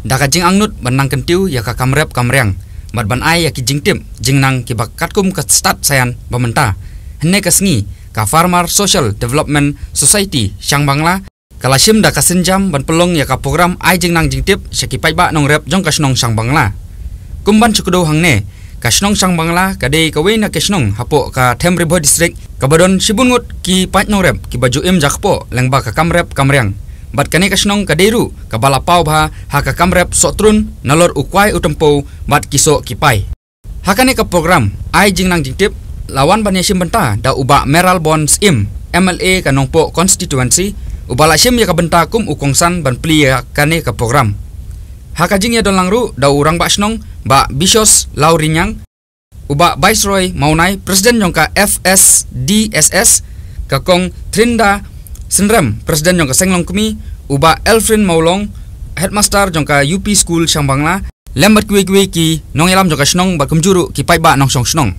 Daka jing angnut benang kentiu ya ka kamrep kamriang. Mat ban ai ya ki jing tim jing nang ki bakat kum ka stat sayan bamenta. Henne ka sengi ka Farmer Social Development Society Syang Bangla kalasim daka senjam ban pelong ya ka program ai jing nang jing tip syaki pai ba nong rep jong ka snong Syang Bangla. Kumban chukudo hangne ka snong Syang Bangla ka dei ka weina ka snong hapo ka Themri Bhoi district ka badon sibungut ki pai nong rep ki baju im jakpo lengba ka kamrep kamriang. Bat kane kasnong kaderu kabala pau bha haka kamrep sotrun nalor ukwai utempo bat kiso kipai. Hakane ka program ai jingnang jingtip lawan banyasim benta da uba meral bonds im MLA kanongpo constituency ubala sim ya ka benta kum ukongsan ban pli ya kane ka program. Haka jing ya don langru da urang ba snong ba bisos lau riang uba viceroy maunai presiden jongka FSDSS kakong Trinda Senrem Presiden jongka Senglong Kumi uba Elfrin Maulong Headmaster jongka UP School Syang Bangla lembat kue ki nongelam jongka snong ba kumjuru ki pai ba nong song snong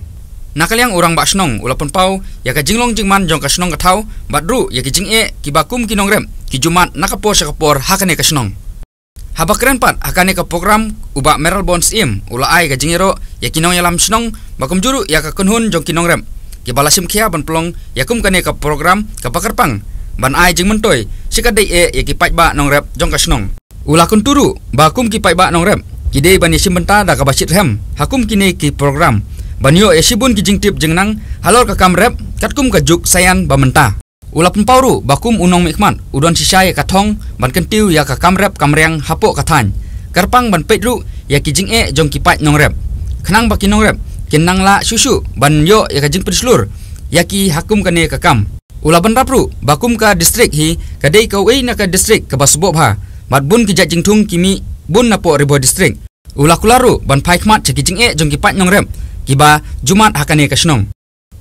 nakaliang orang ba snong ulapun pau ya ka jinglong jingman jongka snong ka thau badru ya ki jinge ki bakum ki nongrem ki jumat nakapor sakapor hakane ka snong habakren pat hakane ka program uba meral bonds im ula ai ka jingero ya ki nongelam snong ba kumjuru ya ka kunhun jong ki nongrem ki balasim khia ban plong ya kum kane ka program ka pakarpang ban ai jing mentoy sikadai ya ki pai ba nong rep jong ka snong ula kun turu ba kum ki pai ba nong rep ki dei ban yasim benta da ka basit hem hakum kine ki program banyo ya sibun ki jing tip jengnang halor ka kam rep kat kum ka juk sayan ba menta ula pun pauru ba kum unong mikmat udon sisai ka thong ban kentiu ya ka kam rep kamriang hapo ka than karpang ban pedru ya ki jing jong ki pai nong rep khnang ba ki nong rep kinang la susu ban yo ya ka jing pedslur ya ki hakum kane ka kam ula ban rapru bakum ka distrik hi kadai ka wei na ka distrik ka basbo bha mat bun ki jajing thung kimi bun na po ribo distrik ula kularu ban phaikmat cheki jing jong ki pai nong rep ki ba jumat hakane ka snong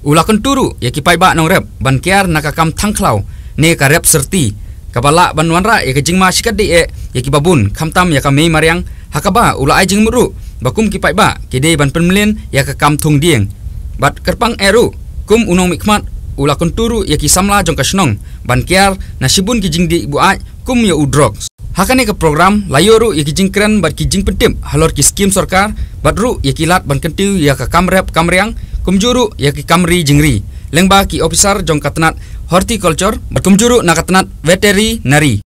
ula kun turu ya ki pai ba nong rep ban kiar na ka kam thangklau ne ka rep serti ka bala ban wanra ya ka jingma sikadai ya ki babun khamtam ya ka mei mariang hakaba ula ai jing muru bakum ki pai ba ki dei ban penmlen ya ka kam thung dieng bat kerpang eru kum unong mikmat ula kun turu ya ki samla jong ka snong ban kiar na sibun ki jingdi ibu ai kum ya udrok hakane ka program layoru ya ki jingkran bat ki jing pentim halor ki skim sarkar batru ya ki lat ban kentiu ya ka kamrep kamriang kumjuru ya ki kamri jingri lengba ki officer jong ka tenat horticulture bat kumjuru na ka tenat veterinary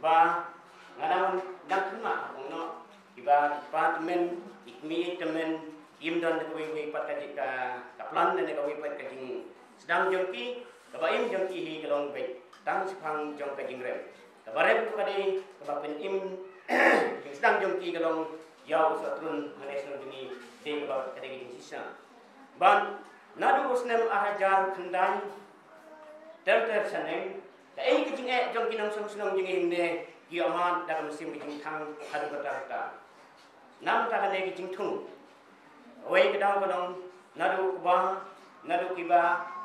ba ngadang dang tuma ngno iba department ikmi temen imdan ko wi pat ka plan ne ko wi pat ka jing sedang jongki kabaim jongki hi kalong baik tang sepang jong ka jingrem kabarep ko kadi kabapen im sedang jongki kalong yau satrun national dini de ko kadi jing sisa ban nadu usnem ahajar khandai ter saneng ka ei ki jinge jongki nang song sunong jing himne ki aman dalam sim jing thang hadu kata nam ta kane ki jing thung oi kedau kalong nadu ba nadu kiba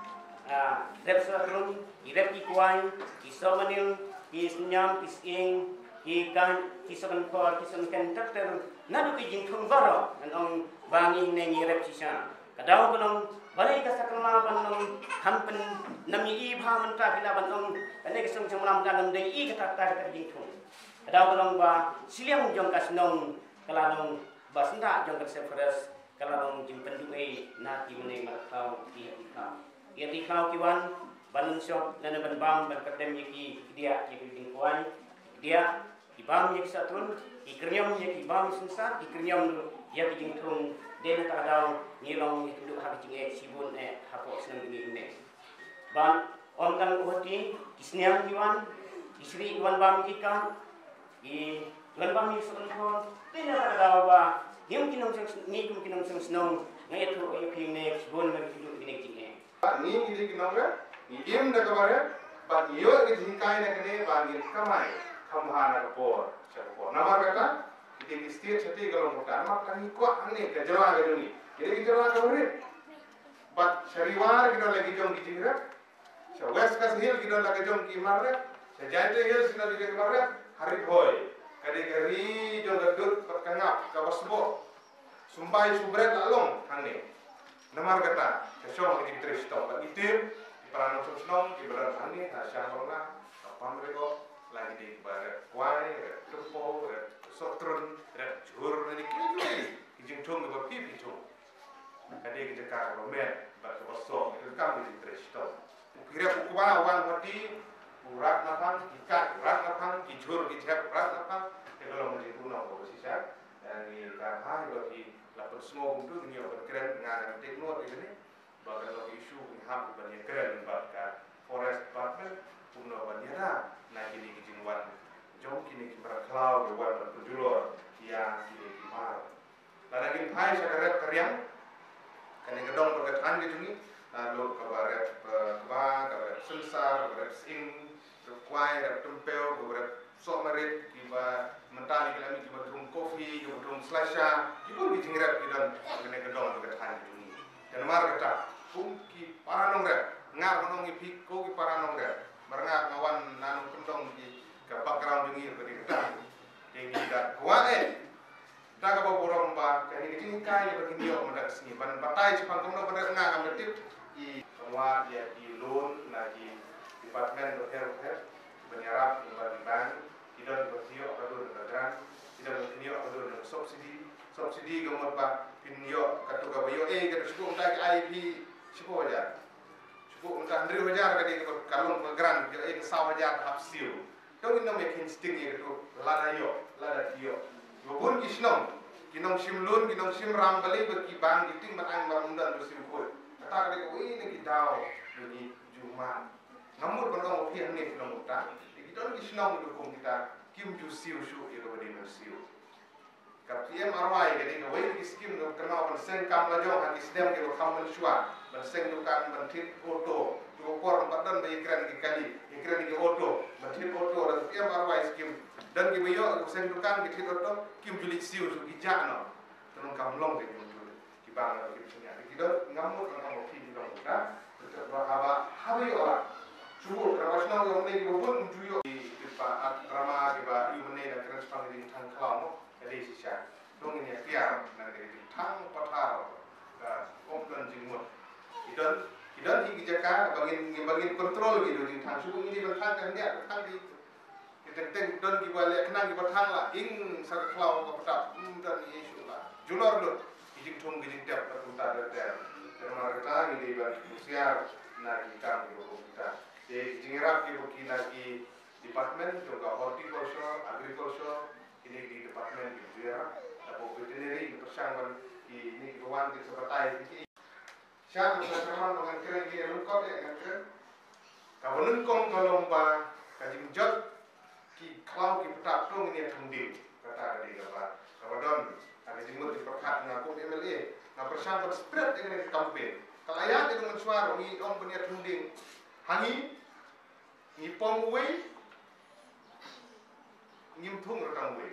rep satrun irep ki kuai ki somanil ki sunyam ki sing ki kan ki sokan kor ki sokan takter nadu ki jing thung baro anong bangi ne ni rep sisa kadau kolong balai ka sakama banong hampen nami i bha mantra bila banong ane ki song chamlam dalam dei i kata ta jing thung kadau kolong ba siliam jong kasnong kalanong basnda jong ka seferes kalanong jing pendui na ki mene markau ki ia dikau kiwan banun shop dan ban bam ban kadem yaki dia yaki dingkuan dia ibam yaki satun ikrnyam yaki bam sunsa ikrnyam yaki jingtung den ta daw nilong yaki ha jinge sibun hapo senang ini ban om kan uhti kisniam kiwan isri kiwan bam kika i ban bam yaki kon den ta daw ba nim kinong ni kum kinong snong ngai to yaki ne sibun yaki ini jinge ni ini kinongre ni im da kabare ba yo ke jinkai na kene ba ni kamai khamhana kapor chapor namar kata di state chati galong kota mak kan ko anne ke jawa ga ni kire ki jawa kabare ba shariwar kita lagi jom ki jingra so west kas hill kita lagi jom ki marre so jaite hill sina lagi ki marre hari Bhoi kade kari jom ga dut pat kangap ka basbo sumbai subret lalong hangne namar kata kesong ini teristau bagi tim di peran sosnong di berat ani Syang Bangla kapan mereka lagi di barat kuai tempo sotron red jur ni kini kijing tung ke pipi tung kade ke jakar romen bat ke bosok ke kam di presto kira ukwa wan hoti urat napang ikat urat napang kijur kijap urat napang ke kalau menjadi punau ke sisa dan ni karha bagi lapor semua untuk ni obat keren dengan teknologi ini bahkan lagi isu ham banyak keren bahkan forest department punau banyak nah kini kijing wan jom kini kita klau wan berjulur yang kini kimar lagi hai sekarat karyang kani gedong berkatan gitu ni lalu kabaret kabaret sensar kabaret sing kuai kabaret tempel kabaret sok merit kiba mentali kami kiba drum kopi kiba drum slasha kiba di jingrat kidan kani gedong berkatan gitu ni dan mar kata ki paranong re ngar nong ipik ko ki paranong re merengat ngawan nanu kendong ki ke background jungi ke kita tinggi dan kuat daga borong ba ke ni tinggi kai bagi dia mendak sini ban batai jepang kono pada ngam detik I semua dia di loan lagi departemen hotel menyerap di bank tidak bersio adu negara tidak bersio adu subsidi gemot ba pinyo katu ga bayo ke cukup tak IP cukup aja cukup entah 100,000 kadi kalung pegeran ke sawajar hapsiu dong ino mekin sting itu lada tio gobun kisnom kinong simlun kinong simram bali bagi bang giting batang bangundan bersim koi kata kade ko ini kitao bagi juma namur bandong opi hane kinong uta kita kisnom dukung kita kim ju siu shu iro badi mersiu kapiem arwai kade ko wei kiskim no kana ban sen kam la jong han isdem ke kam ban shwa ban sen dukan ban tit auto ko por badan bayi kran ki kali ikran ki auto batin auto dan tiap arwai skim dan ki bayo sen dukan ki tit auto kim julik siu su ki jano tenung kam long ke jul ki bang ki punya ki do ngamut ngam ki di long ka tetap bahaba habi ora subuh rawasna yo ne ki bobon juyo ki pa rama ki ba yu ne da kran spang di thang klau jadi sisa dong ini tiar na di thang patar ka komplen jingmut Idan higi jaka bangin kontrol gitu di thang subuh ini berthang kan dia berthang di teng don ki balik kenang ki berthang lah ing sa klau ko patap dan isu lah julor lo kijing thung kijing tap ta der termar kata ni di ban usiar na ki kam ki ko kita de jingrap ki ko kina ki department juga horticulture agriculture ini di department ki dia apo veterinary persangwan ki ni ki wan ki sebatai ki siapa teman dengan keren dia lengkap ya kan keren kalau lengkap kalau ba kajing jot ki klau ki petap dong ini tungding kata dia apa kalau don ada jemut di perkat ngaku MLA ngap persang spread dengan campaign kalau ayat itu mensuara ni dong punya tungding hangi ni pom we ngim thung rekang we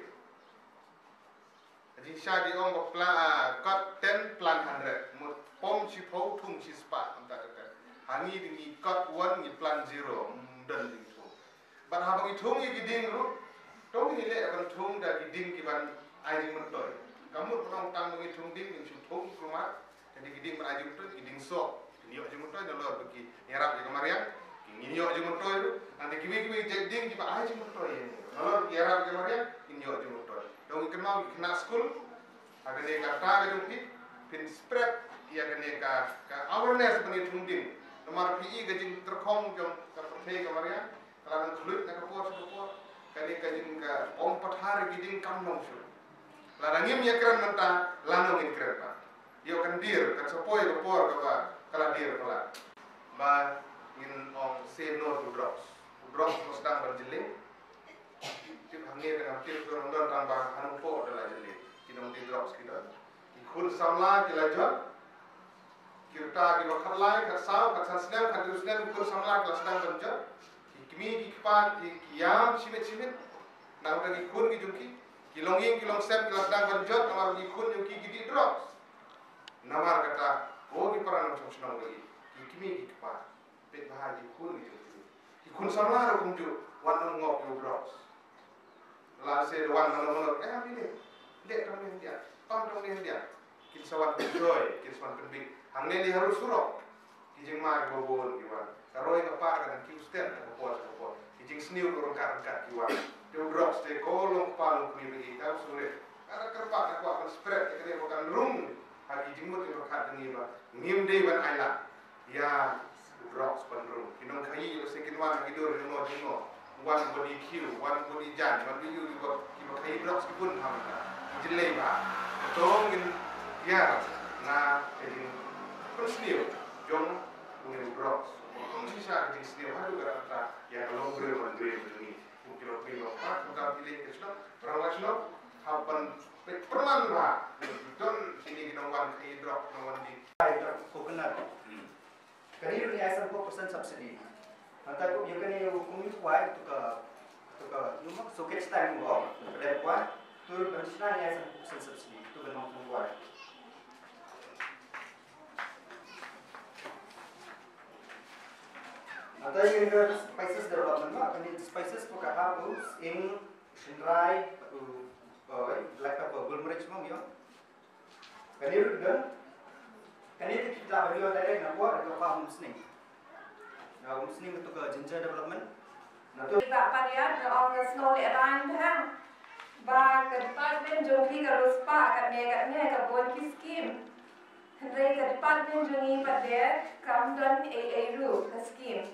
jadi saya di ong plan kat 10 plan 100 pom si phau thung si spa anta kata hangi dingi kat 1 ni plan 0 dan ding thung ban habang thung ni giding ru tong ni le ban thung da giding ki ban ai ding mentoy kamu penong tang ngi thung ding ni thung kumat jadi giding ban ai ding mentoy giding so ni yo jing mentoy dolor bagi nyarap di kamarian ni yo jing mentoy ru ante kiwi ding ki ba ai jing mentoy dolor nyarap di kamarian ni yo jing mentoy dong kenal kena school ada ni kata gedung pin spread ia kena ka awareness bani tungding nomor PE gajing terkong jom ka perthai kamaria kalau khluit na kapor kani gajing ka om pathar giding kamnong su larangim ya kran menta lanong in kran pa yo kan dir kan sapoi kapor ka kala dir kala ba in on say no to drugs sedang berjeling tip hangi dengan tip dorong tambah anu po adalah jeling kinong di drugs kita ikun samla kilajon kita di bakar lai kat saw kat sansnem kat rusnem ikun samla kelas sedang berjot kimi ki kpa ki kiam simit nang lagi kun ki jungki kilonging sem kelas sedang berjot namar ki kun jungki gidi drugs namar kata oh ki paran macam senang lagi kimi ki kpa pet bahar ki kun ki jungki ikun samla ro kumju wan ngop yo drugs la se wan mono ini dek dong dia pam dong dia kin sawan joy kin sawan penbik hangne di harus surok kijing mar bobon kiwan karoi ka pa kan ki usten ko po kijing jing sniu orang kat kiwa dia drop stay kolong palung kini bagi kau sulit ada kerpak aku akan spread kini bukan rung hari jingmut yang kat ni ba ngim dei ban aila ya drop sepanrung kinong kai yo sekin wan hidur no jino one body q one body jan one body you kiba kai drop sepun hamka jelai ba tong in ya na edin persniu jong ngim drop kung sisa jing sniu hadu garata ya long bre man bre ni kilo pak bukan pilih ke sana perawat hapan perman ba don sini kita wan kai drop wan di coconut kani ni asam 4% subsidy maka ko you kani kumi kuai to ka you mak soket time mo le kuai to bersna ni asam 4% subsidy to benong kuai Atau yang ada spices development mak kani spices to ka herbs in shinrai black pepper gulmarich mo yo kani rudan kani kita beliau direct nak buat atau apa homesteading homesteading untuk ginger development nah tu Pak Parian orang snow le rang dah ba ke department jongki ka ruspa kat ne ka bon ki scheme Hendai ke department jongi pada kamdan ru ka scheme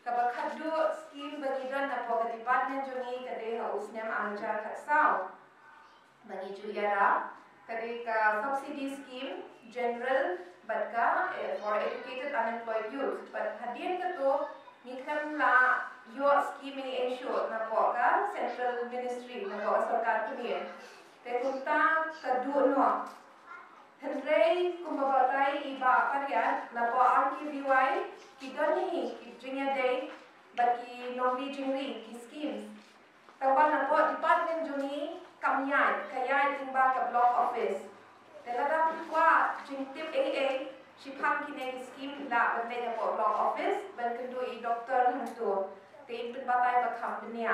ka bakhadu scheme bagi dan apa ke department jongi ka de haus nem anja ka sau bagi juliara kadi ka subsidy scheme general but ka for educated unemployed youth but hadian ka to mikam la your scheme ni ensure na po ka central ministry na po sarkar kini te kunta ka du no Hendrai kumbabatai iba parian na po RKVY kidoni iadei bagi nombi jingri ki schemes tawa na po department juni kamyai kaya timba ka block office telada kwa jingtip AA shipang kine scheme la bende na po block office ban kendu I doktor hantu te penbatai ba company